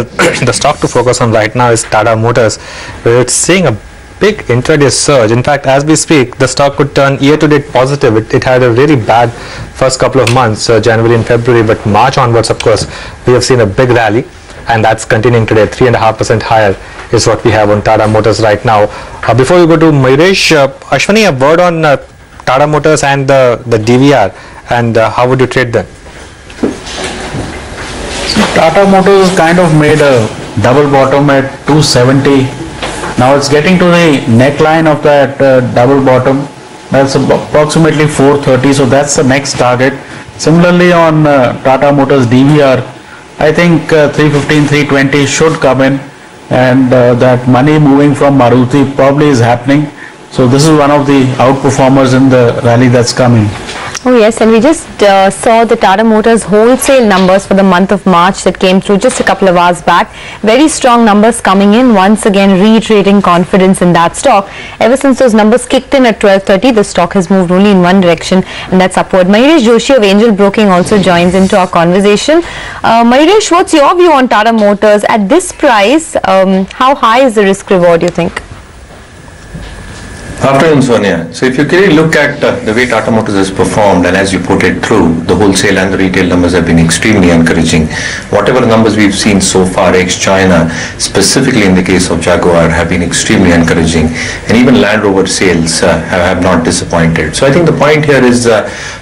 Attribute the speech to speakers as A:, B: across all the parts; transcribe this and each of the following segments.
A: the stock to focus on right now is Tata Motors, where it's seeing a big intraday surge. In fact, as we speak, the stock could turn year-to-date positive. It had a really bad first couple of months, January and February, but March onwards, of course, we have seen a big rally, and that's continuing today. 3.5% higher is what we have on Tata Motors right now. Before we go to Mayuresh, Ashwani, a word on Tata Motors and the DVR, and how would you trade them?
B: Tata Motors kind of made a double bottom at 270. Now it's getting to the neckline of that double bottom. That's approximately 430. So that's the next target. Similarly on Tata Motors DVR, I think 315, 320 should come in, and that money moving from Maruti probably is happening. So this is one of the outperformers in the rally that's coming.
C: Oh yes, and we just saw the Tata Motors wholesale numbers for the month of March that came through just a couple of hours back. Very strong numbers coming in, once again reiterating confidence in that stock. Ever since those numbers kicked in at 12:30, the stock has moved only in one direction, and that's upward. Mayuresh Joshi of Angel Broking also joins into our conversation. Mayuresh, what's your view on Tata Motors at this price? How high is the risk reward, you think?
D: Afternoon, Sonia. So if you clearly look at the way Tata Motors has performed, and as you put it through, the wholesale and the retail numbers have been extremely encouraging. Whatever numbers we've seen so far, ex-China, specifically in the case of Jaguar, have been extremely encouraging. And even Land Rover sales have not disappointed. So I think the point here is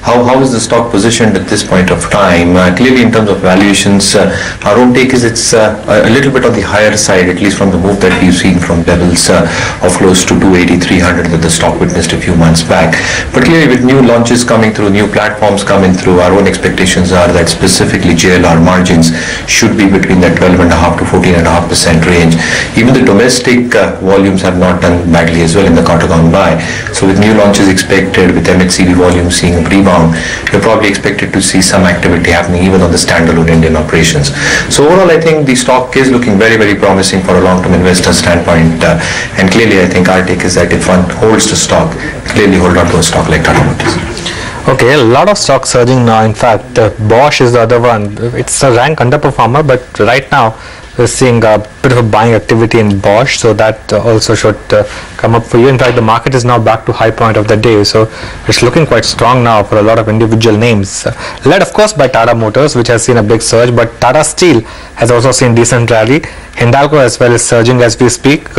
D: how is the stock positioned at this point of time? Clearly in terms of valuations, our own take is it's a little bit on the higher side, at least from the move that we've seen from levels of close to 280, 300 that the stock witnessed a few months back. But clearly with new launches coming through, new platforms coming through, our own expectations are that specifically JLR margins should be between that 12.5 to 14.5% range. Even the domestic volumes have not done badly as well in the quarter gone by. So with new launches expected, with MHCV volumes seeing a rebound, you're probably expected to see some activity happening even on the standalone Indian operations. So overall, I think the stock is looking very, very promising for a long-term investor standpoint. And clearly, I think our take is that if one holds the stock, clearly hold on to a stock like Tata Motors.
A: Okay, a lot of stocks surging now. In fact, Bosch is the other one. It's a rank underperformer, but right now we're seeing a bit of a buying activity in Bosch, so that also should come up for you. In fact, the market is now back to high point of the day, so it's looking quite strong now for a lot of individual names. Led, of course, by Tata Motors, which has seen a big surge, but Tata Steel has also seen decent rally. Hindalco as well is surging as we speak.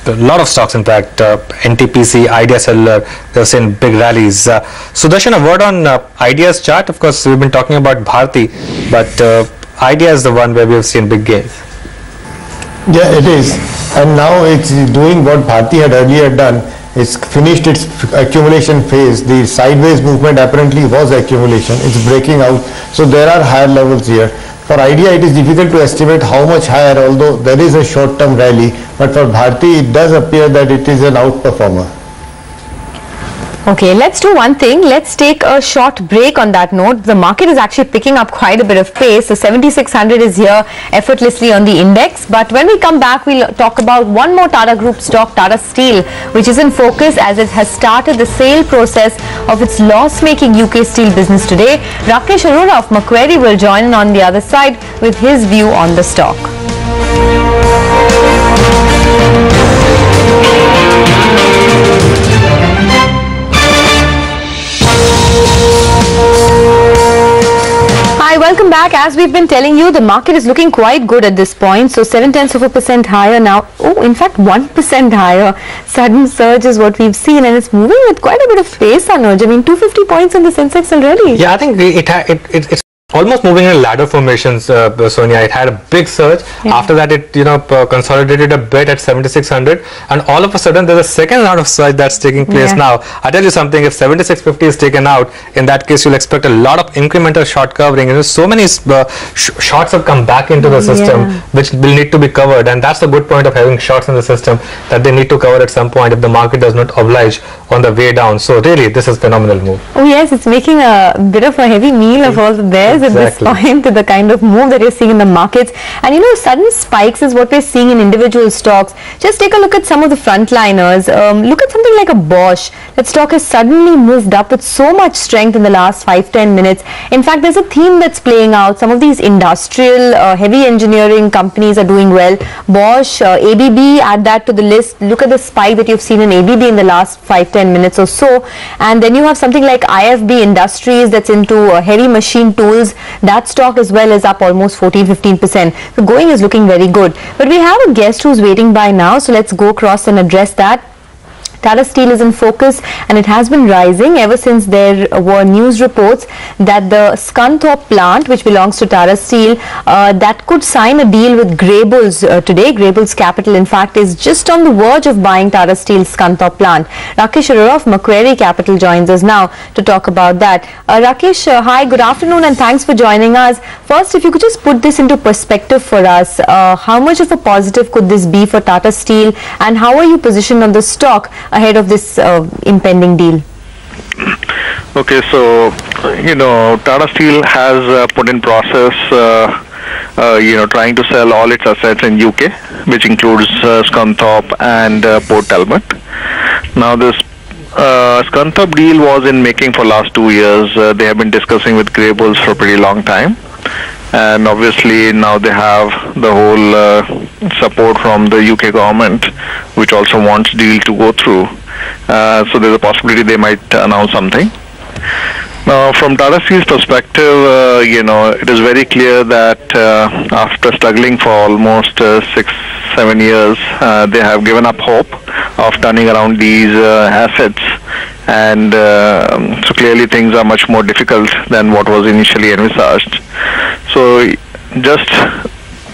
A: A lot of stocks, in fact, NTPC, Idea Cellular, they've seen big rallies. Sudarshan, a word on Idea's chart. Of course, we've been talking about Bharti, but Idea is the one where we have seen big gains.
E: Yeah, it is. And now it's doing what Bharti had earlier done. It's finished its accumulation phase. The sideways movement apparently was accumulation. It's breaking out. So there are higher levels here. For Idea, it is difficult to estimate how much higher, although there is a short-term rally. But for Bharti, it does appear that it is an outperformer.
C: Okay, let's do one thing. Let's take a short break on that note. The market is actually picking up quite a bit of pace. So 7600 is here effortlessly on the index. But when we come back, we'll talk about one more Tata Group stock, Tata Steel, which is in focus as it has started the sale process of its loss-making UK steel business today. Rakesh Arora of Macquarie will join in on the other side with his view on the stock. Hi, welcome back. As we've been telling you, the market is looking quite good at this point. So 0.7% higher now. Oh, in fact, 1% higher. Sudden surge is what we've seen, and it's moving with quite a bit of pace, Anuj. I mean, 250 points on the Sensex already.
A: Yeah, I think it's almost moving in ladder formations, Sonia. It had a big surge. Yeah. After that, it consolidated a bit at 7600, and all of a sudden there's a second round of surge that's taking place now. I tell you something, if 7650 is taken out, in that case you'll expect a lot of incremental short covering. So many shorts have come back into the system which will need to be covered, and that's the good point of having shorts in the system, that they need to cover at some point if the market does not oblige on the way down. So really, this is a phenomenal move.
C: Oh yes, it's making a bit of a heavy meal of all the bears surprised at this point to the kind of move that you're seeing in the markets. And you know, sudden spikes is what we're seeing in individual stocks. Just take a look at some of the frontliners. Look at something like a Bosch. That stock has suddenly moved up with so much strength in the last 5-10 minutes. In fact, there's a theme that's playing out. Some of these industrial, heavy engineering companies are doing well. Bosch, ABB, add that to the list. Look at the spike that you've seen in ABB in the last 5-10 minutes or so. And then you have something like IFB Industries that's into heavy machine tools. That stock as well is up almost 14-15%. The going is looking very good. But we have a guest who's waiting by now, so let's go across and address that. Tata Steel is in focus, and it has been rising ever since there were news reports that the Scunthorpe plant, which belongs to Tata Steel, that could sign a deal with Greybull's today. Greybull's Capital, in fact, is just on the verge of buying Tata Steel's Scunthorpe plant. Rakesh Arora of Macquarie Capital joins us now to talk about that. Rakesh, hi, good afternoon, and thanks for joining us. First, if you could just put this into perspective for us, how much of a positive could this be for Tata Steel, and how are you positioned on the stock ahead of this impending deal?
F: Okay, so, you know, Tata Steel has put in process, trying to sell all its assets in UK, which includes Scunthorpe and Port Talbot. Now, this Scunthorpe deal was in making for last 2 years. They have been discussing with Greybull for a pretty long time. And obviously now they have the whole support from the UK government, which also wants deal to go through. So there's a possibility they might announce something. Now, from Tata Steel's perspective, it is very clear that after struggling for almost 6-7 years, they have given up hope of turning around these assets. And so clearly things are much more difficult than what was initially envisaged. So just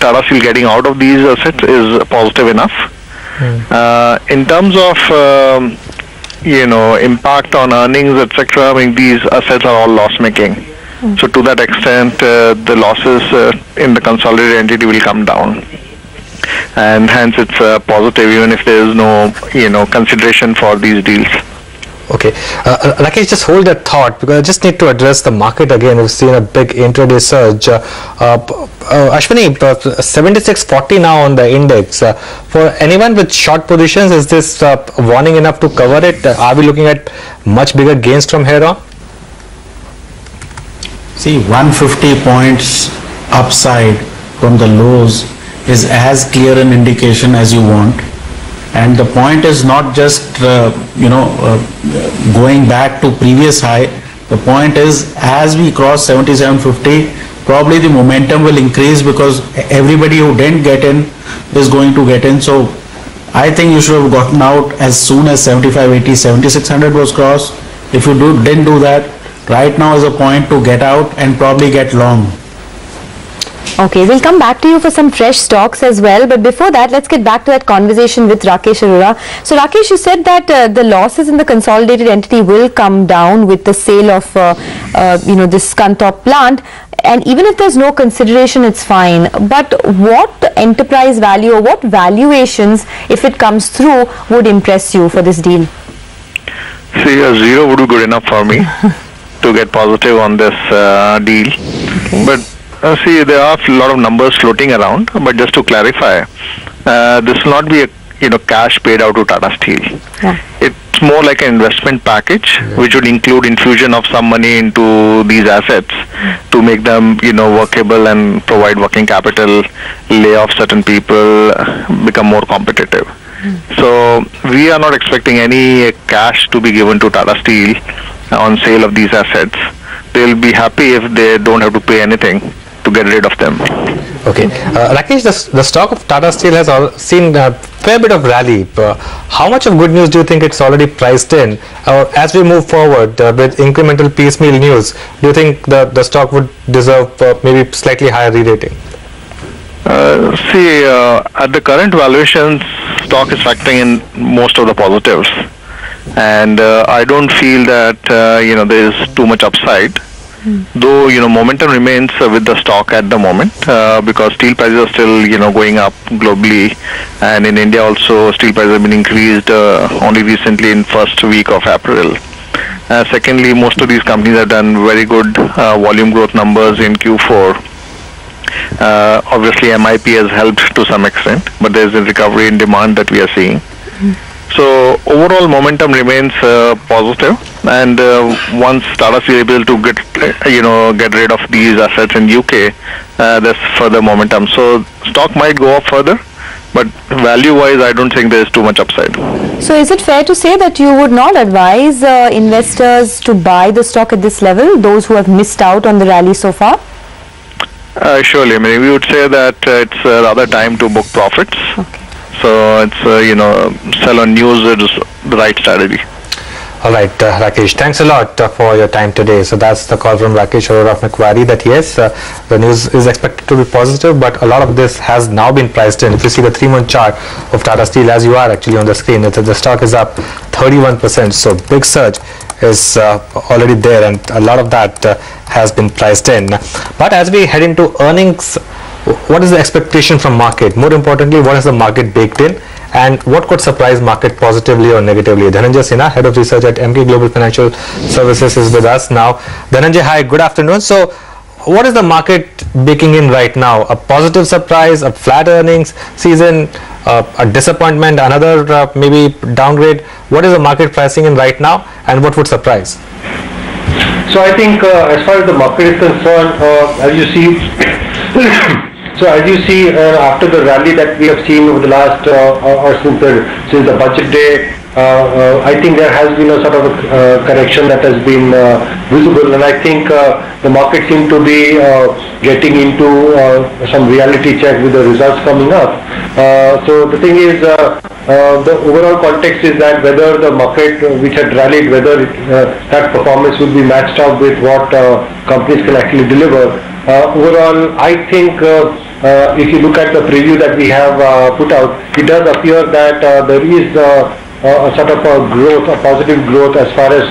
F: Tata Steel getting out of these assets is positive enough. In terms of impact on earnings, etc., I mean, these assets are all loss-making. So to that extent, the losses in the consolidated entity will come down. And hence it's positive even if there is no, consideration for these deals.
A: Okay, Rakesh, just hold that thought because I just need to address the market again. We've seen a big intraday surge. Ashwini, 76.40 now on the index. For anyone with short positions, is this warning enough to cover it? Are we looking at much bigger gains from here on?
B: See, 150 points upside from the lows is as clear an indication as you want. And the point is not just, going back to previous high. The point is, as we cross 77.50, probably the momentum will increase because everybody who didn't get in is going to get in. So I think you should have gotten out as soon as 75.80, 7600 was crossed. If you didn't do that, right now is a point to get out and probably get long.
C: Okay, we'll come back to you for some fresh stocks as well. But before that, let's get back to that conversation with Rakesh Arora. So Rakesh, you said that the losses in the consolidated entity will come down with the sale of, this Scunthorpe plant. And even if there's no consideration, it's fine. But what enterprise value or what valuations, if it comes through, would impress you for this deal?
F: See, a zero would be good enough for me to get positive on this deal.
C: Okay.
F: But see, there are a lot of numbers floating around, but just to clarify, this will not be a cash paid out to Tata Steel.
C: Yeah.
F: It's more like an investment package, which would include infusion of some money into these assets to make them, workable and provide working capital, lay off certain people, become more competitive. So we are not expecting any cash to be given to Tata Steel on sale of these assets. They'll be happy if they don't have to pay anything to get rid of them.
A: Okay, Rakesh, the stock of Tata Steel has seen a fair bit of rally. How much of good news do you think it's already priced in? As we move forward with incremental piecemeal news, do you think the stock would deserve maybe slightly higher re-rating?
F: At the current valuations, stock is factoring in most of the positives. And I don't feel that, there is too much upside. Though, momentum remains with the stock at the moment because steel prices are still, going up globally. And in India also, steel prices have been increased only recently in first week of April. Secondly, most of these companies have done very good volume growth numbers in Q4. Obviously, MIP has helped to some extent, but there's a recovery in demand that we are seeing. So overall momentum remains positive, and once Tata Steel is able to get rid of these assets in UK, there's further momentum. So stock might go up further, but value-wise, I don't think there's too much upside.
C: So is it fair to say that you would not advise investors to buy the stock at this level, those who have missed out on the rally so far?
F: Surely, I mean, we would say that it's rather time to book profits.
C: Okay.
F: So it's, sell on news is the right strategy.
A: All right, Rakesh, thanks a lot for your time today. So that's the call from Rakesh Arora of Macquarie, that yes, the news is expected to be positive, but a lot of this has now been priced in. If you see the 3-month chart of Tata Steel, as you are actually on the screen, the stock is up 31%. So big surge is already there, and a lot of that has been priced in. But as we head into earnings, what is the expectation from market? More importantly, what is the market baked in? And what could surprise market positively or negatively? Dhananjay Sinha, Head of Research at Emkay Global Financial Services, is with us now. Dhananjay, hi, good afternoon. So what is the market baking in right now? A positive surprise, a flat earnings season, a disappointment, another maybe downgrade? What is the market pricing in right now, and what would surprise?
G: So I think as far as the market is concerned, as you see, after the rally that we have seen over the last or since the budget day, I think there has been a sort of a correction that has been visible, and I think the market seemed to be getting into some reality check with the results coming up. So the thing is, the overall context is that whether the market which had rallied, whether that performance will be matched up with what companies can actually deliver. Overall, I think if you look at the preview that we have put out, it does appear that there is a sort of a growth, a positive growth as far as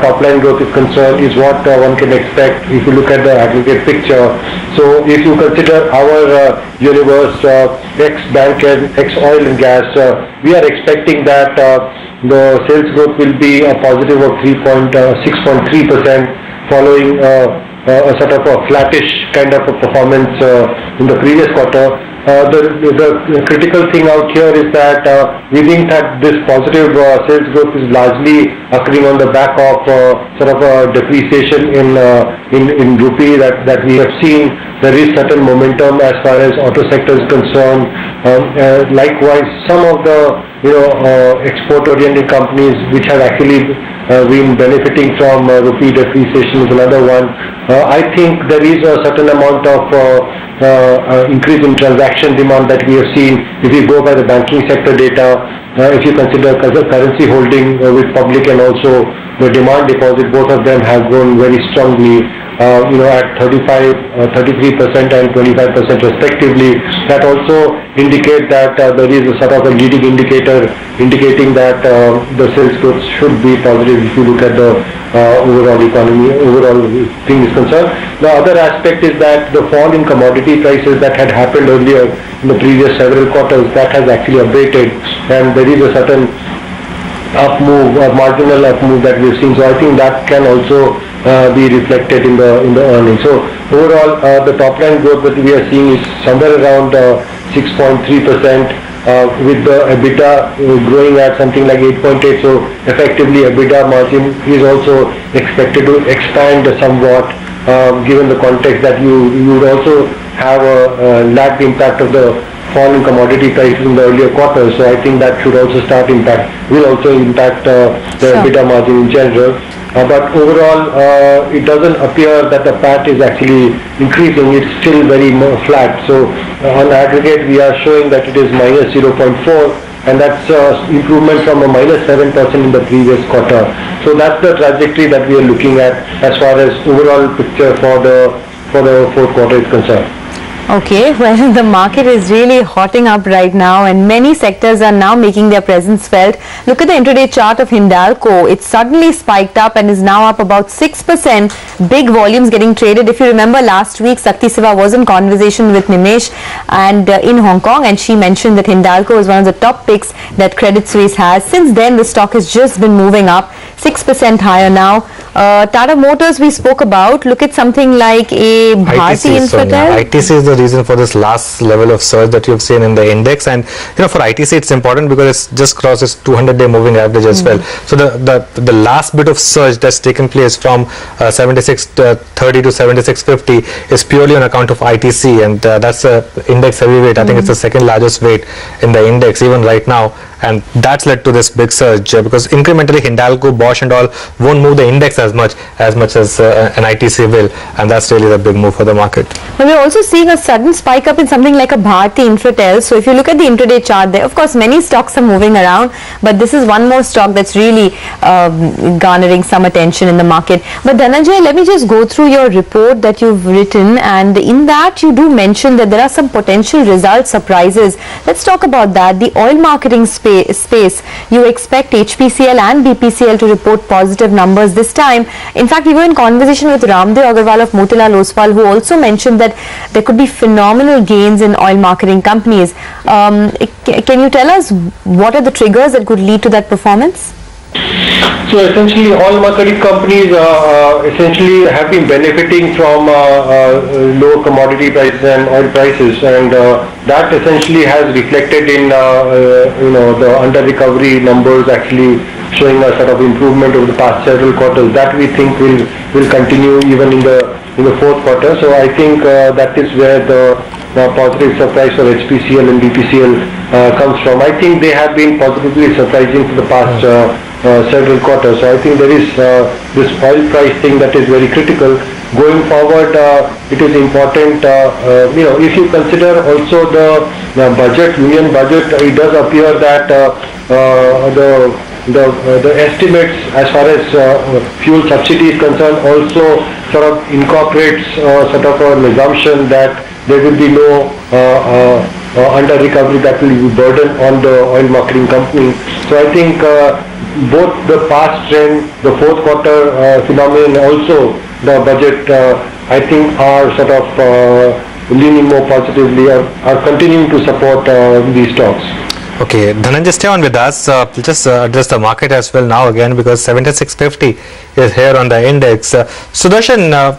G: top line growth is concerned, is what one can expect if you look at the aggregate picture. So if you consider our universe, ex-bank and ex-oil and gas, we are expecting that the sales growth will be a positive of 6.3%, following a sort of a flattish kind of a performance in the previous quarter. The critical thing out here is that we think that this positive sales growth is largely occurring on the back of sort of a depreciation in rupee that we have seen. There is certain momentum as far as auto sector is concerned. Likewise, some of the export-oriented companies which have actually been benefiting from rupee depreciation is another one. I think there is a certain amount of increase in transaction demand that we have seen. If you go by the banking sector data, if you consider currency holding with public and also the demand deposit, both of them have grown very strongly. At 33% and 25% respectively. That also indicates that there is a sort of a leading indicator indicating that the sales growth should be positive if you look at the overall economy, overall thing is concerned. The other aspect is that the fall in commodity prices that had happened earlier in the previous several quarters, that has actually abated, and there is a certain up move, a marginal up move that we've seen. So I think that can also be reflected in the earnings. So overall, the top line growth that we are seeing is somewhere around 6.3%, with the EBITDA growing at something like 8.8. So effectively, EBITDA margin is also expected to expand somewhat, given the context that you would also have a lagged impact of the fall in commodity prices in the earlier quarters. So I think that should also will also impact the EBITDA margin in general. But overall, it doesn't appear that the PAT is actually increasing. It's still very flat. So on aggregate, we are showing that it is minus 0.4, and that's improvement from a minus 7% in the previous quarter. So that's the trajectory that we are looking at as far as overall picture for the fourth quarter is concerned.
C: Okay, well, the market is really hotting up right now, and many sectors are now making their presence felt. Look at the intraday chart of Hindalco. It suddenly spiked up and is now up about 6%. Big volumes getting traded. If you remember last week, Sakti Siva was in conversation with Nimesh and in Hong Kong, and she mentioned that Hindalco is one of the top picks that Credit Suisse has. Since then, the stock has just been moving up. 6% higher now. Tata Motors we spoke about. Look at something like a Bharti Infratel.
A: ITC is the reason for this last level of surge that you've seen in the index, and for ITC it's important because it's just crosses 200-day moving average as well. So the last bit of surge that's taken place from 76.30 to 76.50 is purely on account of ITC, and that's a index heavyweight. I think it's the second largest weight in the index even right now, and that's led to this big surge because incrementally Hindalco, Bosch and all won't move the index as much as an ITC will, and that's really the big move for the market.
C: But we're also seeing a sudden spike up in something like a Bharti Infratel. So if you look at the intraday chart there, of course many stocks are moving around, but this is one more stock that's really garnering some attention in the market. But Dhananjay, let me just go through your report that you've written, and in that you do mention that there are some potential result surprises. Let's talk about that. The oil marketing space, you expect HPCL and BPCL to report positive numbers this time. In fact, we were in conversation with Ramdev Agarwal of Motilal Oswal, who also mentioned that there could be phenomenal gains in oil marketing companies. Can you tell us what are the triggers that could lead to that performance?
G: So essentially, oil marketing companies essentially have been benefiting from low commodity prices and oil prices, and that essentially has reflected in the under recovery numbers actually showing a sort of improvement over the past several quarters. That we think will continue even in the fourth quarter. So I think that is where the positive surprise for HPCL and BPCL comes from. I think they have been positively surprising for the past several quarters. So I think there is this oil price thing that is very critical. Going forward, it is important, if you consider also the budget, union budget, it does appear that the estimates as far as fuel subsidy is concerned also sort of incorporates sort of an assumption that there will be no under recovery that will be burden on the oil marketing company. So I think both the past trend, the fourth quarter phenomenon, also the budget, I think are sort of leaning more positively, are continuing to support these stocks.
A: Okay, Dhananjay, stay on with us. We'll just address the market as well now again, because 76.50 is here on the index. Sudarshan,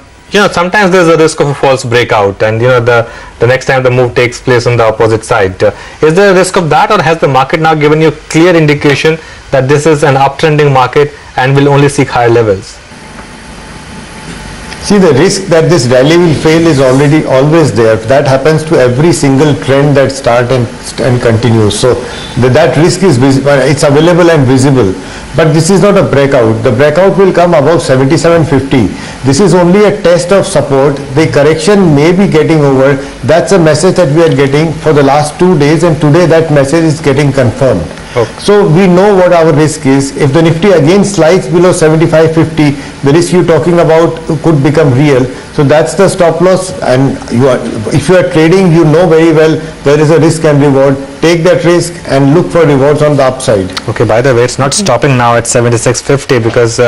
A: sometimes there's a risk of a false breakout, and the next time the move takes place on the opposite side. Is there a risk of that, or has the market now given you clear indication that this is an uptrending market and will only seek higher levels?
E: See, the risk that this rally will fail is always there. That happens to every single trend that starts and continues. So that risk is it's available and visible. But this is not a breakout. The breakout will come above 77.50. This is only a test of support. The correction may be getting over. That's a message that we are getting for the last 2 days, and today that message is getting confirmed. Okay. So we know what our risk is. If the Nifty again slides below 75.50, the risk you're talking about could become real. So that's the stop loss, and if you are trading, you know very well there is a risk and reward. Take that risk and look for rewards on the upside.
A: Okay, by the way, it's not stopping now at 76.50, because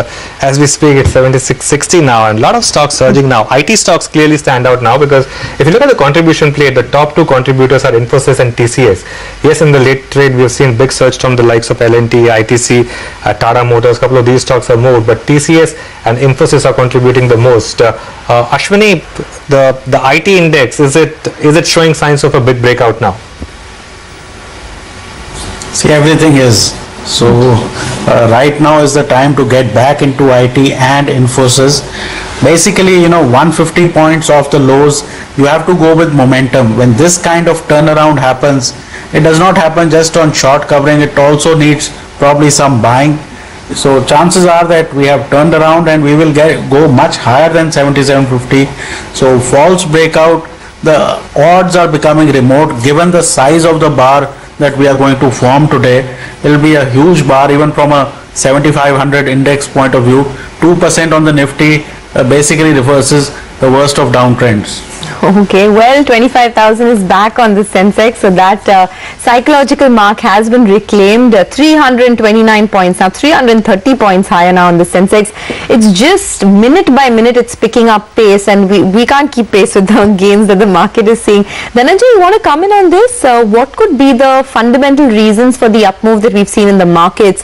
A: as we speak it's 76.60 now, and a lot of stocks surging now. IT stocks clearly stand out now, because if you look at the contribution plate, the top two contributors are Infosys and TCS. Yes, in the late trade we have seen big surge from the likes of L&T, ITC, Tata Motors. Couple of these stocks are moved, but TCS and Infosys are contributing the most. Ashwini, the IT index, is it showing signs of a big breakout now?
B: See, everything is. So right now is the time to get back into IT and Infosys. Basically, 150 points off the lows, you have to go with momentum. When this kind of turnaround happens, it does not happen just on short covering, it also needs probably some buying. So chances are that we have turned around and we will go much higher than 77.50. So false breakout, the odds are becoming remote given the size of the bar that we are going to form today. It will be a huge bar even from a 7500 index point of view. 2% on the Nifty basically reverses the worst of downtrends.
C: Okay, well, 25,000 is back on the Sensex, so that psychological mark has been reclaimed. 329 points, now 330 points higher now on the Sensex. It's just minute by minute it's picking up pace, and we can't keep pace with the gains that the market is seeing. Dhananjay, you want to comment on this? What could be the fundamental reasons for the up move that we've seen in the markets?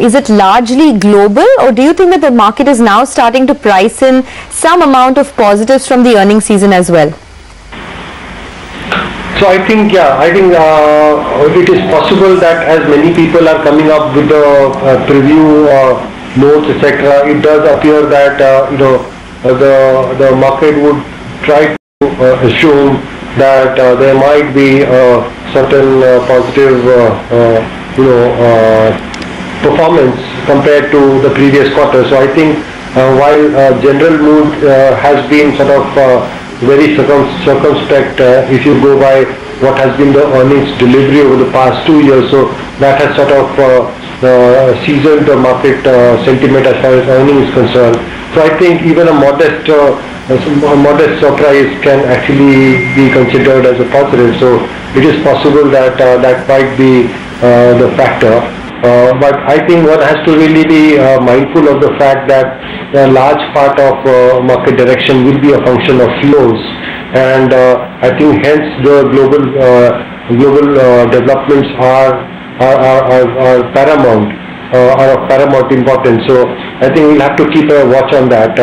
C: Is it largely global, or do you think that the market is now starting to price in some amount of positives from the earnings season as well?
G: So I think it is possible that as many people are coming up with the preview notes, etc., it does appear that the market would try to assume that there might be certain positive performance compared to the previous quarter. So I think while general mood has been sort of very circumspect if you go by what has been the earnings delivery over the past 2 years, so that has sort of seasoned the market sentiment as far as earnings is concerned. So I think even a modest surprise can actually be considered as a positive. So it is possible that that might be the factor. But I think one has to really be mindful of the fact that a large part of market direction will be a function of flows, and I think hence the global developments are paramount, are of paramount importance. So I think we'll have to keep a watch on that.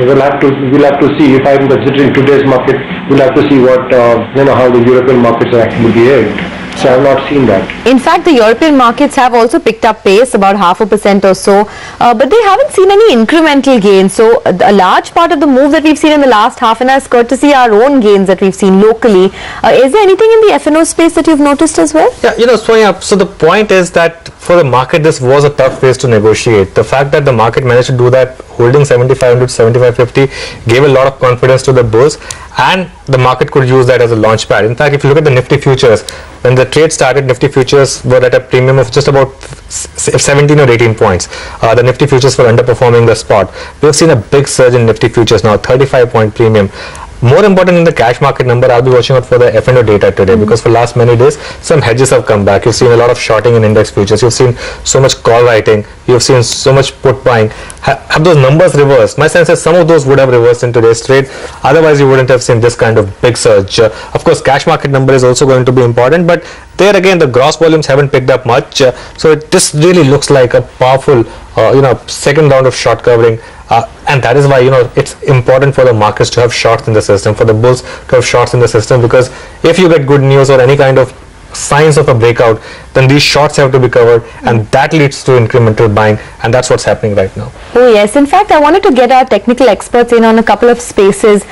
G: We'll have to see. If I'm considering today's market, we'll have to see what how the European markets are actually behaved. So I have not seen that.
C: In fact, the European markets have also picked up pace, about 0.5% or so, but they haven't seen any incremental gains. So a large part of the move that we've seen in the last half an hour is courtesy our own gains that we've seen locally. Is there anything in the F&O space that you've noticed as well?
A: Yeah, Sonia, so the point is that for the market, this was a tough phase to negotiate. The fact that the market managed to do that, holding 7500 to 7550, gave a lot of confidence to the bulls, and the market could use that as a launch pad. In fact, if you look at the Nifty futures, when the trade started, Nifty futures were at a premium of just about 17 or 18 points. The Nifty futures were underperforming the spot. We have seen a big surge in Nifty futures now, 35-point premium. More important than the cash market number, I'll be watching out for the F&O data today, because for last many days, some hedges have come back. You've seen a lot of shorting in index futures. You've seen so much call writing. You've seen so much put buying. Have those numbers reversed? My sense is some of those would have reversed in today's trade. Otherwise, you wouldn't have seen this kind of big surge. Of course, cash market number is also going to be important, but there again, the gross volumes haven't picked up much. So this really looks like a powerful, second round of short covering. And that is why it's important for the markets to have shorts in the system, for the bulls to have shorts in the system, because if you get good news or any kind of signs of a breakout, then these shorts have to be covered, and that leads to incremental buying, and that's what's happening right now.
C: Oh yes, in fact I wanted to get our technical experts in on a couple of spaces.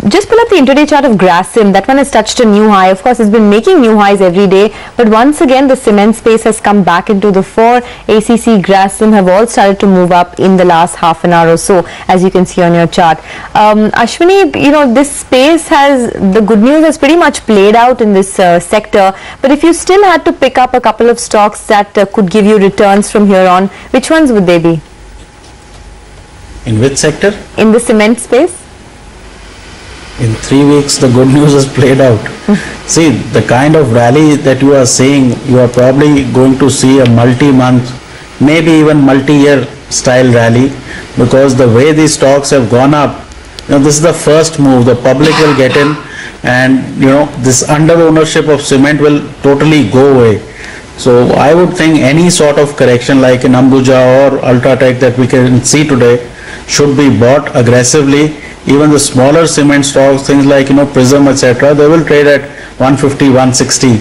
C: Just pull up the intraday chart of Grasim. That one has touched a new high. Of course, it's been making new highs every day, but once again the cement space has come back into the fore. ACC, Grasim have all started to move up in the last half an hour or so, as you can see on your chart. Ashwini, this space the good news has pretty much played out in this sector, but if you still had to pick up a couple of stocks that could give you returns from here on, which ones would they be?
B: In which sector?
C: In the cement space.
B: In 3 weeks, the good news has played out. See, the kind of rally that you are seeing, you are probably going to see a multi-month, maybe even multi-year style rally, because the way these stocks have gone up, this is the first move. The public will get in, and this under ownership of cement will totally go away. So I would think any sort of correction like in Ambuja or Ultratech that we can see today should be bought aggressively. Even the smaller cement stocks, things like Prism, etc., they will trade at 150, 160.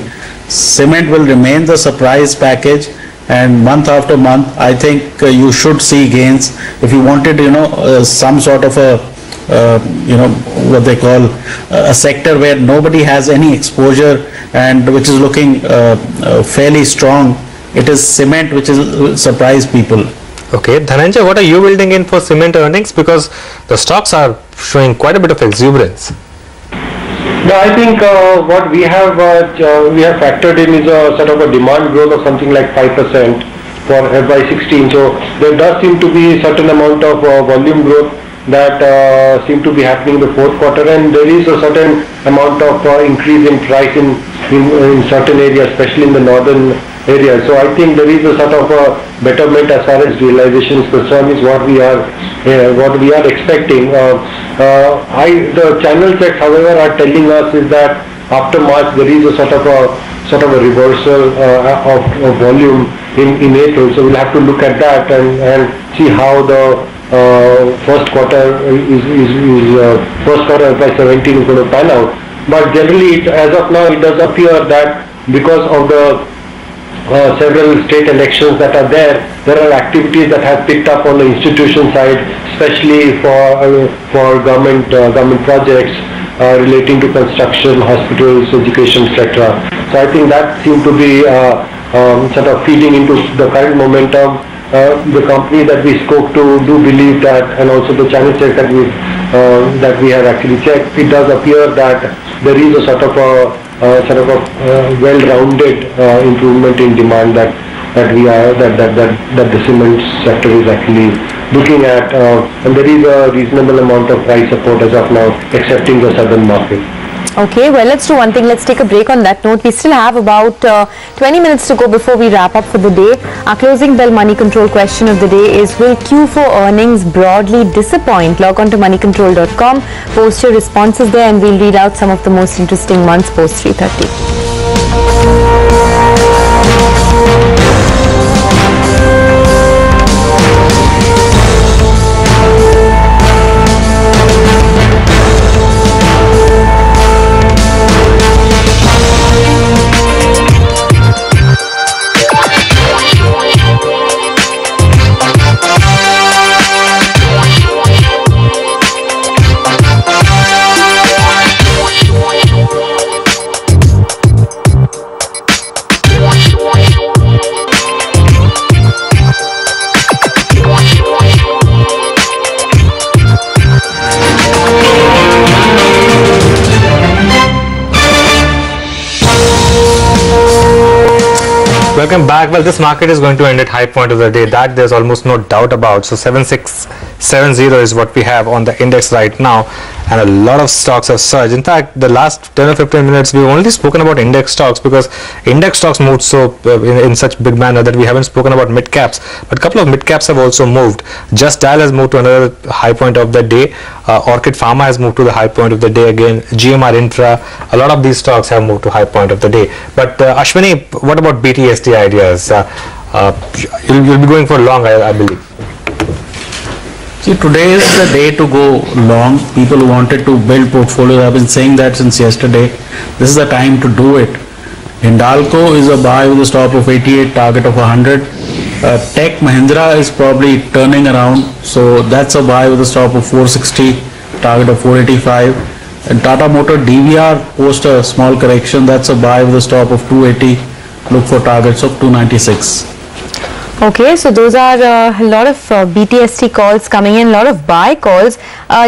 B: Cement will remain the surprise package, and month after month I think you should see gains. If you wanted some sort of a what they call a sector where nobody has any exposure and which is looking fairly strong, it is cement which is surprise people.
A: Okay, Dhananjay, what are you building in for cement earnings? Because the stocks are showing quite a bit of exuberance.
G: No, I think what we have factored in is a sort of a demand growth of something like 5% for FY16. So there does seem to be certain amount of volume growth that seem to be happening in the fourth quarter, and there is a certain amount of increase in price in certain areas, especially in the northern areas. So I think there is a sort of a betterment as far as realization is concerned, is what we are expecting. The channel checks, however, are telling us is that after March there is a sort of a reversal of volume in April. So we'll have to look at that and see how the first quarter first quarter of FY17 is going to pan out. But generally, as of now, it does appear that because of the several state elections that are there are activities that have picked up on the institution side, especially for government projects relating to construction, hospitals, education, etc. So I think that seemed to be sort of feeding into the current momentum. The company that we spoke to do believe that, and also the channel check that we have actually checked, it does appear that there is a sort of a well-rounded improvement in demand that the cement sector is actually looking at, and there is a reasonable amount of price support as of now, excepting the southern market.
C: Okay, well, let's do one thing. Let's take a break on that note. We still have about 20 minutes to go before we wrap up for the day. Our closing bell money control question of the day is, will Q4 earnings broadly disappoint? Log on to moneycontrol.com, post your responses there, and we'll read out some of the most interesting ones post 3:30.
A: Welcome back. Well, this market is going to end at high point of the day. That there's almost no doubt about. So 7670 is what we have on the index right now, and a lot of stocks have surged. In fact, the last 10 or 15 minutes we've only spoken about index stocks because index stocks moved so in such big manner that we haven't spoken about mid caps. But a couple of mid caps have also moved. Just Dial has moved to another high point of the day. Orchid Pharma has moved to the high point of the day again. GMR Infra, a lot of these stocks have moved to high point of the day. But Ashwini, what about BTST ideas? You'll be going for long, I believe.
B: See, today is the day to go long. People who wanted to build portfolios have been saying that since yesterday. This is the time to do it. Hindalco is a buy with a stop of 88, target of 100. Tech Mahindra is probably turning around, so that's a buy with a stop of 460, target of 485. And Tata Motor DVR post a small correction, that's a buy with a stop of 280. Look for targets of 296.
C: Okay, so those are a lot of BTST calls coming in, a lot of buy calls.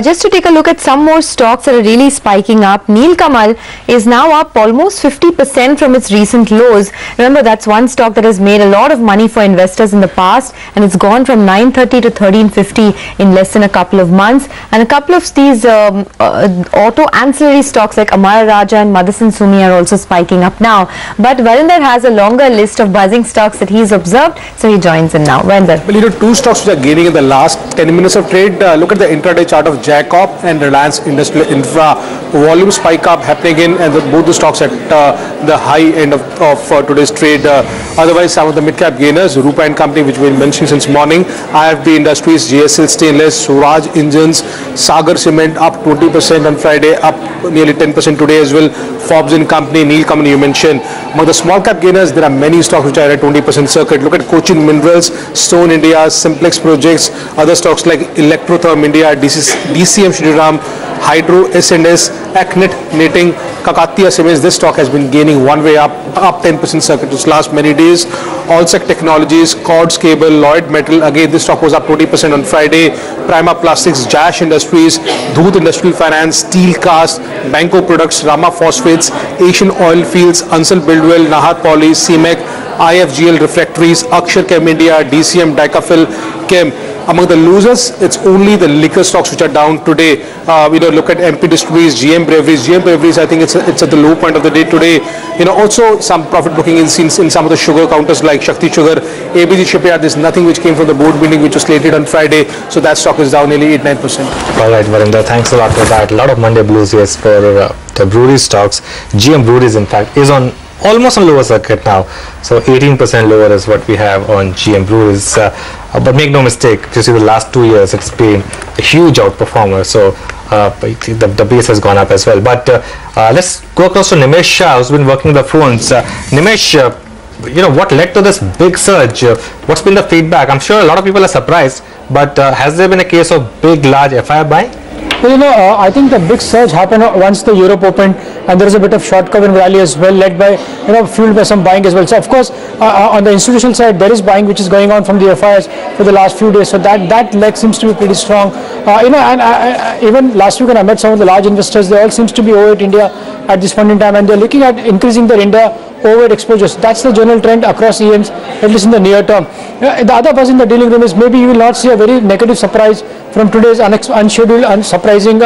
C: Just to take a look at some more stocks that are really spiking up. Nilkamal is now up almost 50% from its recent lows. Remember, that's one stock that has made a lot of money for investors in the past, and it's gone from 930 to 1350 in less than a couple of months. And a couple of these auto ancillary stocks like Amara Raja and Motherson Sumi are also spiking up now. But Varinder has a longer list of buzzing stocks that he's observed, so he joins in now. Varinder.
H: Well, two stocks which are gaining in the last 10 minutes of trade. Look at the intraday chart of Jacob and Reliance Industrial Infra. Volume spike up happening in, and both the stocks at the high end of today's trade. Otherwise, some of the mid-cap gainers, Rupa and Company, which we mentioned since morning, IFB Industries, JSL Stainless, Suraj Engines, Sagar Cement up 20% on Friday, up nearly 10% today as well. Forbes and Company, Neil Company you mentioned. Among the small cap gainers, there are many stocks which are at 20% circuit. Look at Cochin Minerals, Stone India, Simplex Projects, other stocks like Electrotherm India, DCM Shriram, Hydro, S&S, Acnet Knitting, Kakatiya Cements. This stock has been gaining one way up 10% circuit this last many days. Allsec Technologies, Cords Cable, Lloyd Metal, again this stock was up 20% on Friday. Prima Plastics, Jash Industries, Dhoot Industrial Finance, Steel Cast, Banco Products, Rama Phosphates, Asian Oil Fields, Ansal Buildwell, Nahat Poly, CMEC, IFGL Refractories, Akshar Chem India, DCM Dicafil Chem. Among the losers, it's only the liquor stocks which are down today. Look at MP Distilleries, GM Breweries. GM Breweries, I think it's at the low point of the day today. Also some profit booking in some of the sugar counters like Shakti Sugar, ABG Shipyard. There's nothing which came from the board meeting which was slated on Friday. So that stock is down nearly 8-9%.
A: All right, Varinder, thanks a lot for that. A lot of Monday blues, yes, for the brewery stocks. GM Breweries, in fact, is on almost on lower circuit now. So 18% lower is what we have on GM Breweries. But make no mistake, if you see the last 2 years, it's been a huge outperformer. So the base has gone up as well. But let's go across to Nimesh Shah, who's been working the phones. Nimesh, what led to this big surge? What's been the feedback? I'm sure a lot of people are surprised, but has there been a case of big, large FII buying?
I: Well, I think the big surge happened once the Europe opened, and there is a bit of short covering rally as well, led by, fueled by some buying as well. So of course, on the institutional side, there is buying which is going on from the FIs for the last few days. So that leg seems to be pretty strong. And even last week when I met some of the large investors, they all seems to be overweight India at this point in time, and they're looking at increasing their India overweight exposures. That's the general trend across EMs, at least in the near term. The other person in the dealing room is maybe you will not see a very negative surprise from today's unscheduled, unsurprising,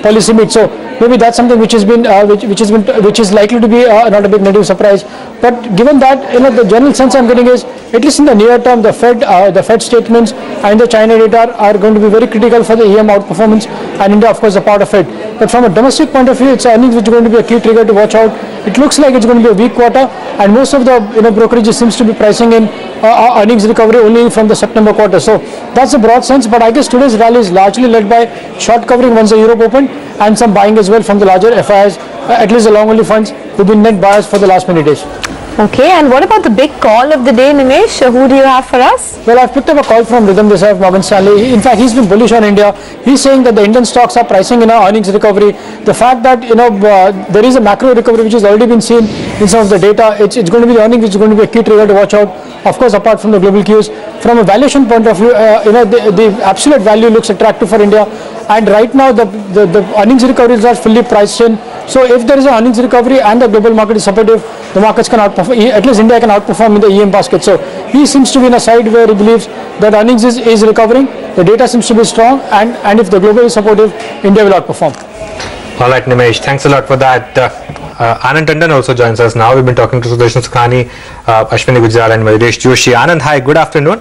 I: policy meet. So maybe that's something which is likely to be not a big negative surprise. But given that, the general sense I'm getting is, at least in the near term, the Fed statements and the China data are going to be very critical for the EM outperformance, and India, of course, a part of it. But from a domestic point of view, it's earnings which is going to be a key trigger to watch out. It looks like it's going to be a weak quarter, and most of the brokerages seems to be pricing in earnings recovery only from the September quarter. So that's a broad sense. But I guess today's rally is largely led by short covering once the Europe opened, and some buying as well from the larger FIs, at least the long only funds, who've been net buyers for the last many days.
C: Okay, and what about the big call of the day, Nimesh? Who do you have for us?
I: Well, I've picked up a call from Rhythm Desai of Morgan Stanley. In fact, he's been bullish on India. He's saying that the Indian stocks are pricing in our earnings recovery. The fact that there is a macro recovery which has already been seen in some of the data, it's going to be the earnings which is going to be a key trigger to watch out. Of course, apart from the global cues, from a valuation point of view, the absolute value looks attractive for India. And right now, the earnings recovery is not fully priced in. So if there is an earnings recovery and the global market is supportive, the markets can outperform, at least India can outperform in the EM basket. So he seems to be in a side where he believes that earnings is recovering, the data seems to be strong, and if the global is supportive, India will outperform.
A: All right, Nimesh, thanks a lot for that. Anand Tandon also joins us now. We've been talking to Sudarshan Sukhani, Ashwini Gujral and Maridesh Joshi. Anand, hi, good afternoon.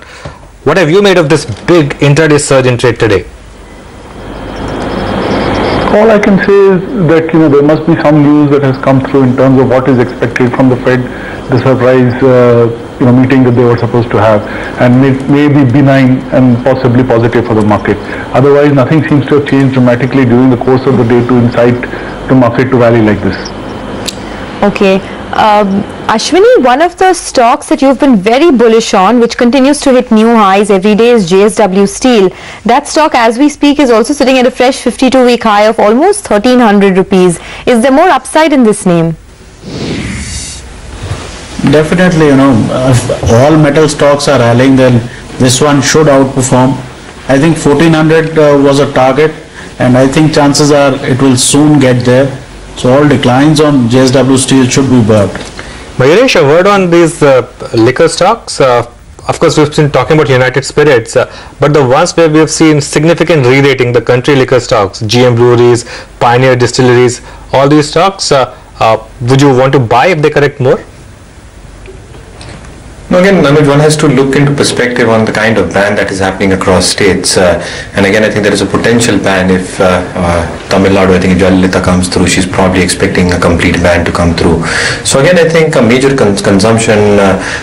A: What have you made of this big intraday surge in trade today?
J: All I can say is that there must be some news that has come through in terms of what is expected from the Fed, the surprise meeting that they were supposed to have, and may be benign and possibly positive for the market. Otherwise, nothing seems to have changed dramatically during the course of the day to incite the market to rally like this.
C: Okay. Ashwini, one of the stocks that you've been very bullish on, which continues to hit new highs every day, is JSW Steel. That stock, as we speak, is also sitting at a fresh 52-week high of almost 1,300 rupees. Is there more upside in this name?
B: Definitely, if all metal stocks are rallying, then this one should outperform. I think 1,400 was a target, and I think chances are it will soon get there. So all declines on JSW Steel should be bought.
A: Mayuresh, a word on these liquor stocks. Of course, we've been talking about United Spirits, but the ones where we have seen significant re-rating, the country liquor stocks, GM Breweries, Pioneer Distilleries, all these stocks, would you want to buy if they correct more?
D: No, again, one has to look into perspective on the kind of ban that is happening across states. And again, I think there is a potential ban if Tamil Nadu, I think if Jayalalitha comes through, she's probably expecting a complete ban to come through. So again, I think a major consumption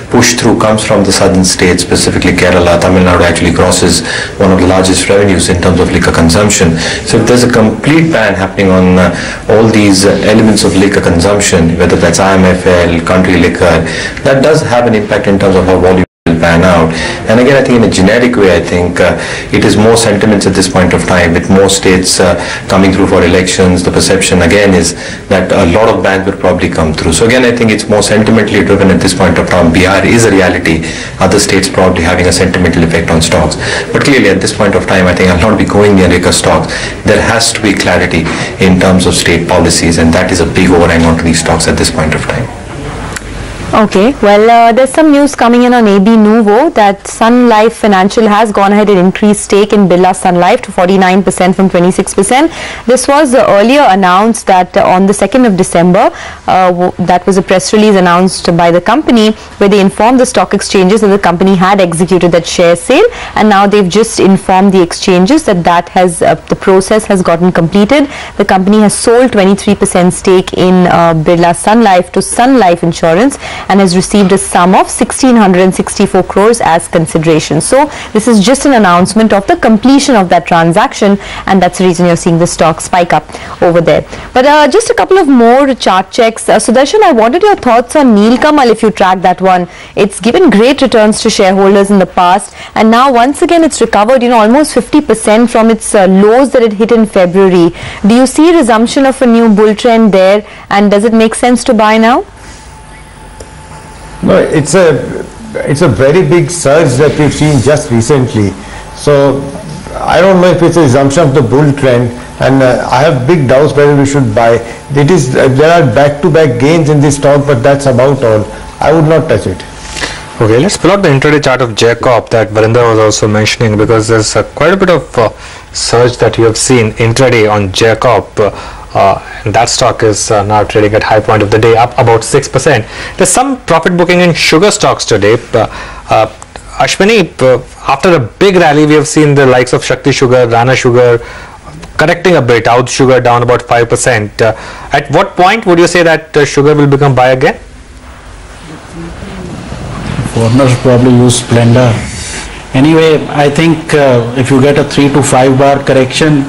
D: push through comes from the southern states, specifically Kerala. Tamil Nadu actually crosses one of the largest revenues in terms of liquor consumption. So if there's a complete ban happening on all these elements of liquor consumption, whether that's IMFL, country liquor, that does have an impact in terms of how volume will pan out. And again, I think in a generic way, I think it is more sentiments at this point of time, with more states coming through for elections. The perception again is that a lot of bans will probably come through. So again, I think it's more sentimentally driven at this point of time. BR is a reality. Other states probably having a sentimental effect on stocks. But clearly at this point of time, I think I'll not be going near liquor stocks. There has to be clarity in terms of state policies, and that is a big overhang onto these stocks at this point of time.
C: Okay, well, there's some news coming in on AB Nuvo that Sun Life Financial has gone ahead and increased stake in Birla Sun Life to 49% from 26%. This was earlier announced that on the 2nd of December, that was a press release announced by the company where they informed the stock exchanges that the company had executed that share sale, and now they've just informed the exchanges that the process has gotten completed. The company has sold 23% stake in Birla Sun Life to Sun Life Insurance and has received a sum of 1,664 crores as consideration. So this is just an announcement of the completion of that transaction, and that's the reason you're seeing the stock spike up over there. But just a couple of more chart checks. Sudarshan, I wanted your thoughts on Nilkamal if you track that one. It's given great returns to shareholders in the past, and now once again it's recovered, almost 50% from its lows that it hit in February. Do you see resumption of a new bull trend there, and does it make sense to buy now?
E: No, it's a very big surge that we've seen just recently. So I don't know if it's a resumption of the bull trend, and I have big doubts whether we should buy. There are back-to-back gains in this stock, but that's about all. I would not touch it.
A: Okay, let's pull out the intraday chart of Jacob that Varinder was also mentioning, because there's quite a bit of surge that you have seen intraday on Jacob. And that stock is now trading at high point of the day, up about 6%. There's some profit booking in sugar stocks today. Ashwini, after a big rally, we have seen the likes of Shakti Sugar, Rana Sugar correcting a bit, Out Sugar down about 5%. At what point would you say that sugar will become buy again?
B: Foreigners probably use Splendor. Anyway, I think if you get a 3 to 5 bar correction,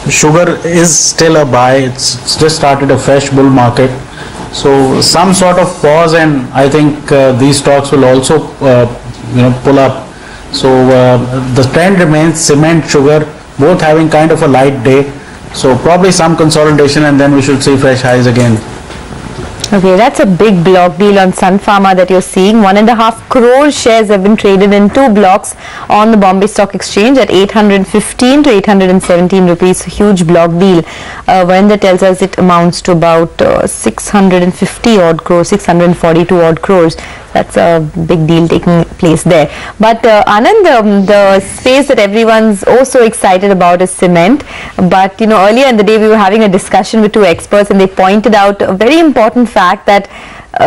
B: sugar is still a buy. It's just started a fresh bull market, so some sort of pause, and I think these stocks will also pull up. So the trend remains cement, sugar, both having kind of a light day, so probably some consolidation, and then we should see fresh highs again.
C: Okay, that's a big block deal on Sun Pharma that you're seeing. 1.5 crore shares have been traded in 2 blocks on the Bombay Stock Exchange at 815 to 817 rupees. Huge block deal. Varinder tells us it amounts to about 650 odd crores, 642 odd crores. That's a big deal taking place there. But Anand, the space that everyone's also excited about is cement. But earlier in the day we were having a discussion with 2 experts, and they pointed out a very important fact that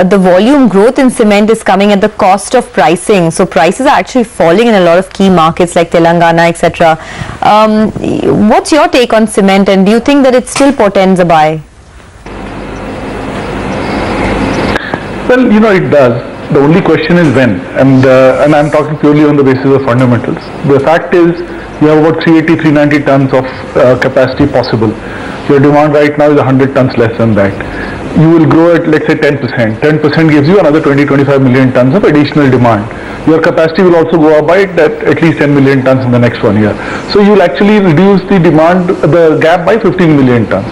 C: the volume growth in cement is coming at the cost of pricing. So prices are actually falling in a lot of key markets like Telangana, etc. What's your take on cement, and do you think that it still portends a buy?
J: Well, it does. The only question is when, and I'm talking purely on the basis of fundamentals. The fact is, you have about 380-390 tons of capacity possible. Your demand right now is 100 tons less than that. You will grow at, let's say, 10%. 10% gives you another 20-25 million tons of additional demand. Your capacity will also go up by at least 10 million tons in the next 1 year. So you will actually reduce the gap by 15 million tons.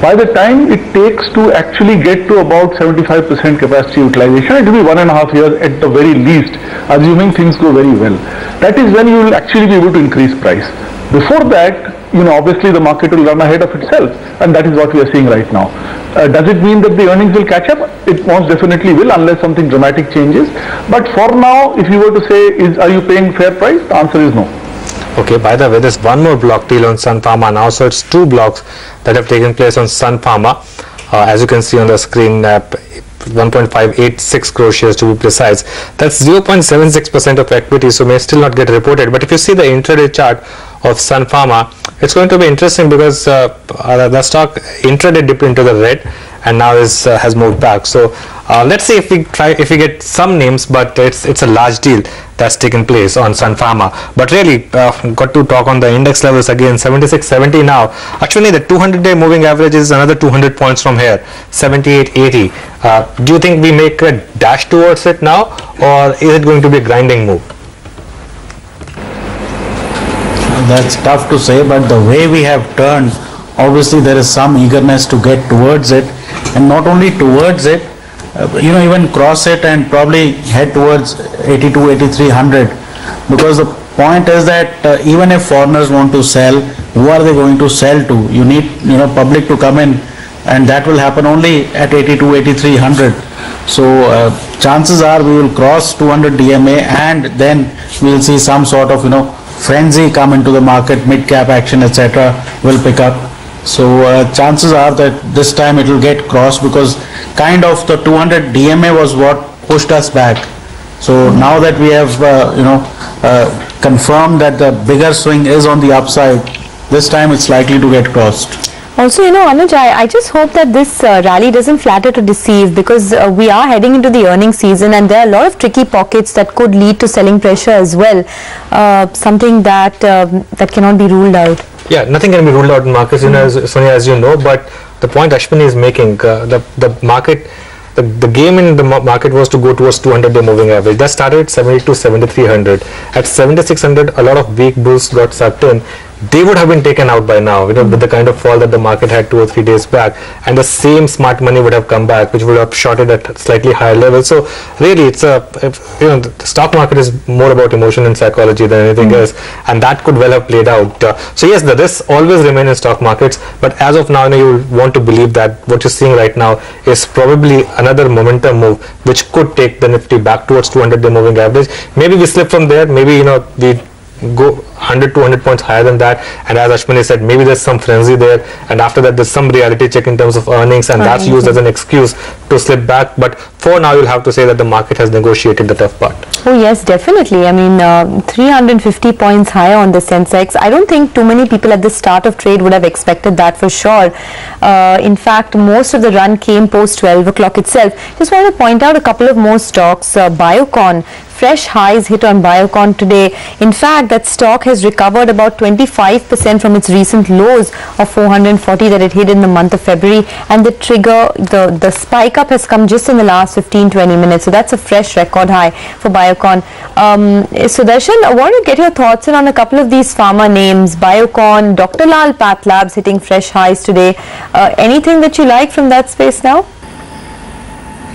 J: By the time it takes to actually get to about 75% capacity utilization, it will be 1.5 years at the very least, assuming things go very well. That is when you will actually be able to increase price. Before that, obviously the market will run ahead of itself, and that is what we are seeing right now. Does it mean that the earnings will catch up? It most definitely will, unless something dramatic changes. But for now, if you were to say, are you paying fair price? The answer is no.
A: Okay, by the way, there's one more block deal on Sun Pharma now, so it's 2 blocks that have taken place on Sun Pharma. As you can see on the screen, 1.586 crore shares to be precise. That's 0.76% of equity, so may still not get reported. But if you see the intraday chart of Sun Pharma, it's going to be interesting because the stock intraday dipped into the red and now has moved back. So let's see if we get some names, but it's a large deal that's taken place on Sun Pharma. But really got to talk on the index levels again. 76.70 now. Actually, the 200-day moving average is another 200 points from here, 78.80. Do you think we make a dash towards it now, or is it going to be a grinding move?
B: That's tough to say, but the way we have turned, obviously there is some eagerness to get towards it, and not only towards it, even cross it and probably head towards 82, 8300, because the point is that even if foreigners want to sell, who are they going to sell to? You need public to come in, and that will happen only at 82, 8300. So chances are we will cross 200 DMA, and then we will see some sort of frenzy come into the market, mid cap action, etc. will pick up. So chances are that this time it will get crossed, because kind of the 200 DMA was what pushed us back. So now that we have confirmed that the bigger swing is on the upside, this time it's likely to get crossed.
C: Also, Anuj, I just hope that this rally doesn't flatter to deceive, because we are heading into the earnings season and there are a lot of tricky pockets that could lead to selling pressure as well. Something that that cannot be ruled out.
A: Yeah, nothing can be ruled out in markets, Sonia, as you know. But the point Ashwini is making, the market, the game in the market was to go towards 200-day moving average. That started at 70 to 7,300. At 7,600, a lot of weak bulls got sucked in. They would have been taken out by now, with the kind of fall that the market had 2 or 3 days back, and the same smart money would have come back, which would have shorted at slightly higher levels. So really, it's the stock market is more about emotion and psychology than anything else, and that could well have played out. So yes, the risks always remain in stock markets, but as of now, you want to believe that what you're seeing right now is probably another momentum move, which could take the Nifty back towards 200-day moving average. Maybe we slip from there. Maybe we go 100, 200 points higher than that, and as Ashwini said, maybe there's some frenzy there, and after that there's some reality check in terms of earnings, and that's used as an excuse to slip back. But for now, you'll have to say that the market has negotiated the tough part.
C: Oh yes, definitely. I mean, 350 points higher on the Sensex. I don't think too many people at the start of trade would have expected that, for sure. In fact, most of the run came post 12 o'clock itself. Just want to point out a couple of more stocks. Biocon, fresh highs hit on Biocon today. In fact, that stock has recovered about 25% from its recent lows of 440 that it hit in the month of February, and the trigger, the spike up has come just in the last 15-20 minutes. So that's a fresh record high for Biocon. Sudarshan, I want to get your thoughts on a couple of these pharma names. Biocon, Dr. Lal PathLabs hitting fresh highs today. Anything that you like from that space now?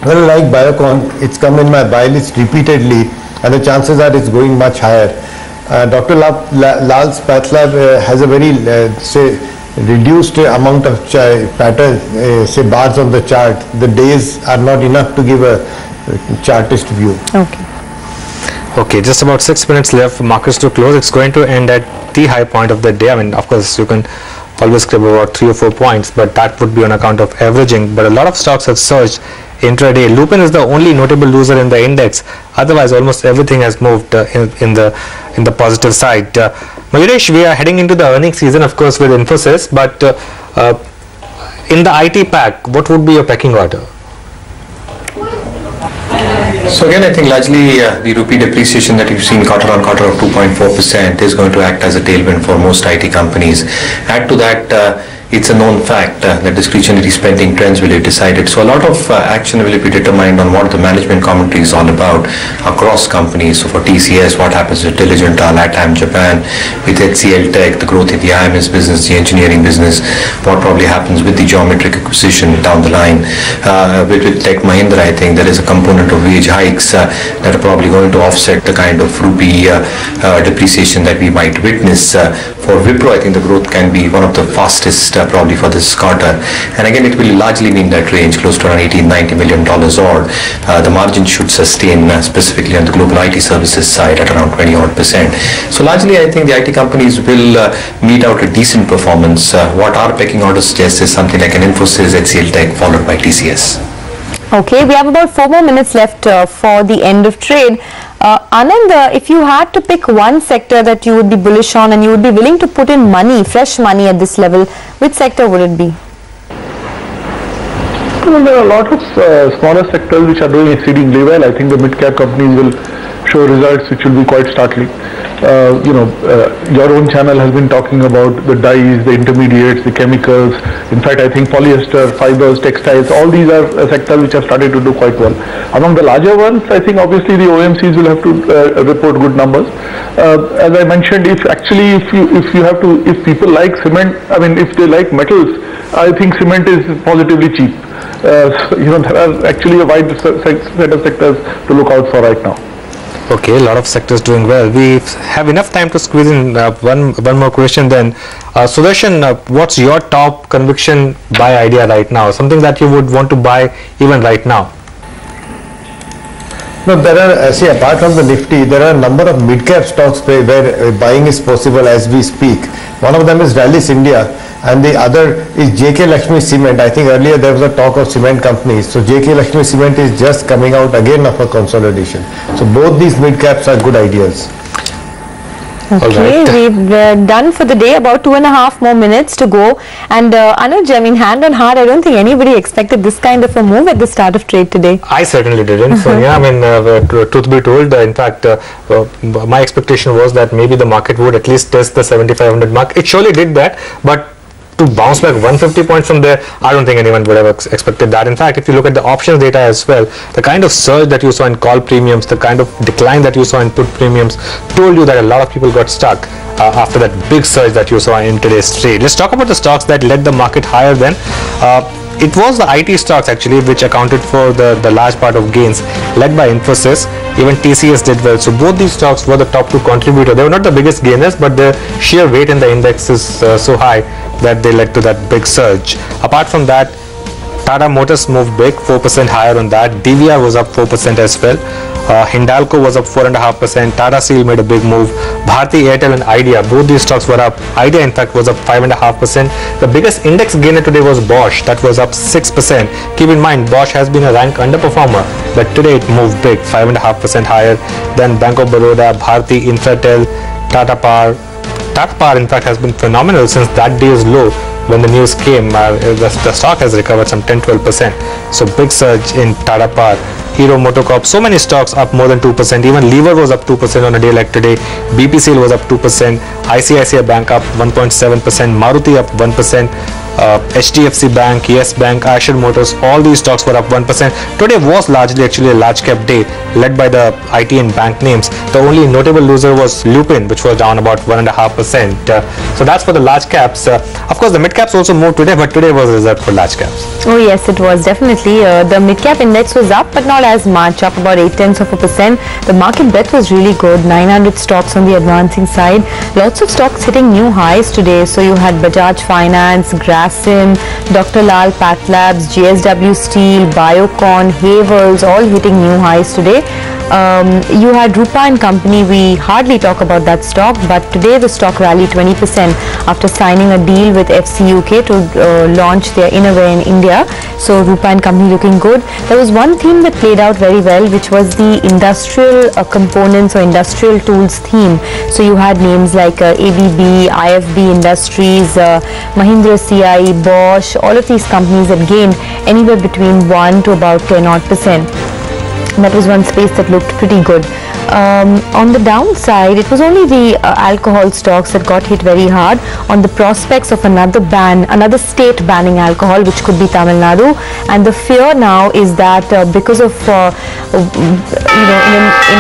E: Well, like Biocon, it's come in my buy list repeatedly, and the chances are it's going much higher. Dr. Lal's PathLab has a very, reduced amount of pattern, bars on the chart. The days are not enough to give a chartist view.
A: Okay, just about 6 minutes left for markets to close. It's going to end at the high point of the day. I mean, of course, you can always crib about 3 or 4 points, but that would be on account of averaging. But a lot of stocks have surged intraday. Lupin is the only notable loser in the index. Otherwise, almost everything has moved in the positive side. Mayuresh, we are heading into the earnings season, of course, with Infosys, but in the IT pack, what would be your pecking order?
D: So again, I think largely the rupee depreciation that you've seen quarter on quarter of 2.4% is going to act as a tailwind for most IT companies. Add to that, it's a known fact that discretionary spending trends will be decided. So a lot of action will be determined on what the management commentary is all about across companies. So for TCS, what happens with Diligenta, LATAM, Japan, with HCL Tech, the growth in the IMS business, the engineering business, what probably happens with the geometric acquisition down the line. With Tech Mahindra, I think there is a component of wage hikes that are probably going to offset the kind of rupee depreciation that we might witness. For Wipro, I think the growth can be one of the fastest probably for this quarter, and again it will largely be in that range, close to around $18-90 million, or the margin should sustain specifically on the global IT services side at around 20-odd%. So largely I think the IT companies will meet out a decent performance. What our pecking order suggests is something like an Infosys, HCL Tech, followed by TCS.
C: Okay, we have about 4 more minutes left for the end of trade. Anand, if you had to pick one sector that you would be bullish on and you would be willing to put in money, fresh money at this level, which sector would it be?
J: Well, there are a lot of smaller sectors which are doing exceedingly well. I think the mid-cap companies will show results which will be quite startling. Your own channel has been talking about the dyes, the intermediates, the chemicals. In fact, I think polyester, fibers, textiles, all these are sectors which have started to do quite well. Among the larger ones, I think obviously the OMCs will have to report good numbers. As I mentioned, if people like cement, I mean, if they like metals, I think cement is positively cheap. There are actually a wide set of sectors to look out for right now.
A: Okay, a lot of sectors doing well. We have enough time to squeeze in one more question then. Sudarshan, what's your top conviction buy idea right now? Something that you would want to buy even right now?
E: No, there are, see, apart from the Nifty, there are a number of mid-cap stocks where buying is possible as we speak. One of them is Rallis India and the other is JK Lakshmi Cement. I think earlier there was a talk of cement companies. So JK Lakshmi Cement is just coming out again of a consolidation. So both these mid-caps are good ideas.
C: Okay, we've done for the day, about 2.5 more minutes to go. And Anuj, I mean, hand on heart, I don't think anybody expected this kind of a move at the start of trade today.
A: I certainly didn't. So yeah, I mean, truth be told, in fact, my expectation was that maybe the market would at least test the 7,500 mark. It surely did that, but to bounce back 150 points from there, I don't think anyone would have expected that. In fact, if you look at the options data as well, the kind of surge that you saw in call premiums, the kind of decline that you saw in put premiums, told you that a lot of people got stuck after that big surge that you saw in today's trade. Let's talk about the stocks that led the market higher then. It was the IT stocks actually which accounted for the large part of gains, led by Infosys. Even TCS did well. So both these stocks were the top two contributors. They were not the biggest gainers, but the sheer weight in the index is so high that they led to that big surge. Apart from that, Tata Motors moved big, 4% higher on that. DVR was up 4% as well. Hindalco was up 4.5%. Tata Steel made a big move. Bharti Airtel and Idea, both these stocks were up. Idea in fact was up 5.5%. The biggest index gainer today was Bosch, that was up 6%. Keep in mind, Bosch has been a rank underperformer, but today it moved big, 5.5% higher than Bank of Baroda, Bharti, Infratel, Tata Power. Tata Power in fact has been phenomenal since that day's low. When the news came, the stock has recovered some 10-12%. So big surge in Tata Power. Hero MotoCorp, so many stocks up more than 2%. Even Lever was up 2% on a day like today. BPCL was up 2%. ICICI Bank up 1.7%. Maruti up 1%. HDFC Bank, Yes Bank, Eicher Motors, all these stocks were up 1%. Today was largely actually a large cap day led by the IT and bank names. The only notable loser was Lupin, which was down about 1.5%. So that's for the large caps. Of course, the mid caps also moved today, but today was reserved for large caps.
C: Oh yes, it was definitely. The mid cap index was up, but not as much, up about 0.8%. The market breadth was really good. 900 stocks on the advancing side. Lots of stocks hitting new highs today. So you had Bajaj Finance, Grasim, Dr. Lal PathLabs, JSW Steel, Biocon, Havels, all hitting new highs today. You had Rupa and Company. We hardly talk about that stock, but today the stock rallied 20% after signing a deal with FCUK to launch their innerwear in India. So Rupa and Company looking good. There was one theme that played out very well, which was the industrial components or industrial tools theme. So you had names like ABB, IFB Industries, Mahindra CI, Bosch. All of these companies that gained anywhere between 1 to about 10%. That was one space that looked pretty good. On the downside, it was only the alcohol stocks that got hit very hard on the prospects of another state banning alcohol, which could be Tamil Nadu. And the fear now is that because of in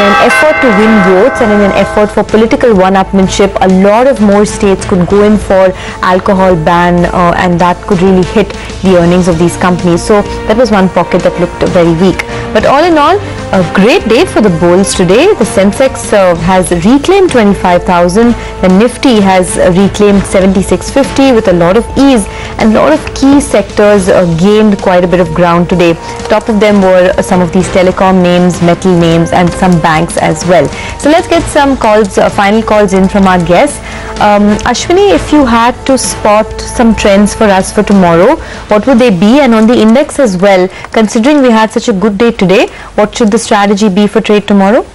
C: an effort to win votes and in an effort for political one-upmanship, a lot of more states could go in for alcohol ban, and that could really hit the earnings of these companies. So that was one pocket that looked very weak. But all in all, a great day for the bulls today. The Sensex has reclaimed 25,000. The Nifty has reclaimed 7650 with a lot of ease, and a lot of key sectors gained quite a bit of ground today. Top of them were some of these telecom names, metal names, and some banks as well. So let's get some calls, final calls in from our guests. Ashwini, if you had to spot some trends for us for tomorrow, what would they be? And on the index as well, considering we had such a good day today, what should the strategy be for trade tomorrow?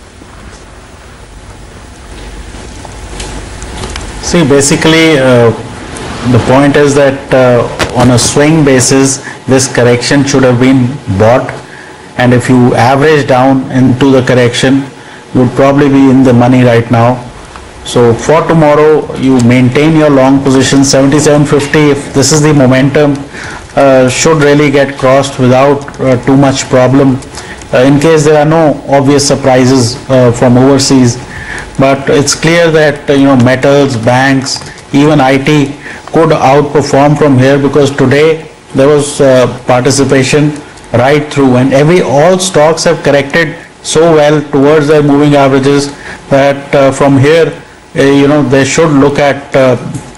B: See, basically, the point is that on a swing basis, this correction should have been bought, and if you average down into the correction, you would probably be in the money right now. So for tomorrow, you maintain your long position 7750. If this is the momentum, should really get crossed without too much problem. In case there are no obvious surprises from overseas, but it's clear that metals, banks, even IT could outperform from here, because today there was participation right through, and all stocks have corrected so well towards their moving averages that from here they should look at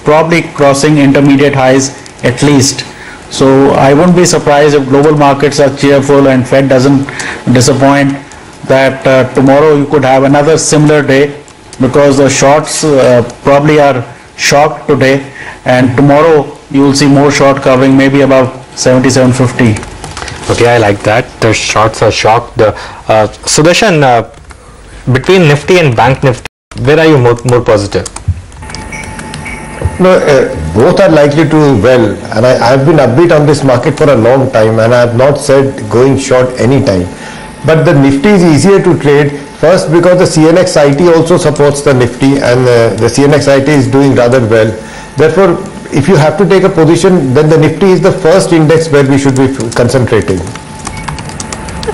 B: probably crossing intermediate highs at least. So I wouldn't be surprised if global markets are cheerful and Fed doesn't disappoint. that tomorrow you could have another similar day, because the shorts probably are shocked today, and tomorrow you will see more short covering, maybe about 77.50.
A: Okay, I like that. The shorts are shocked. Sudarshan, between Nifty and Bank Nifty, where are you more positive?
E: No, both are likely to do well, and I have been upbeat on this market for a long time, and I have not said going short any time. But the Nifty is easier to trade, first because the CNX IT also supports the Nifty, and the CNX IT is doing rather well. Therefore, if you have to take a position, then the Nifty is the first index where we should be concentrating.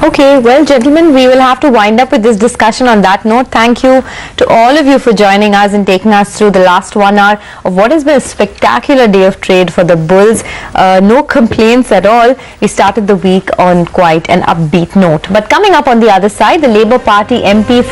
C: Okay, well gentlemen, we will have to wind up with this discussion on that note. Thank you to all of you for joining us and taking us through the last 1 hour of what has been a spectacular day of trade for the bulls. No complaints at all. We started the week on quite an upbeat note. But coming up on the other side, the Labour Party MP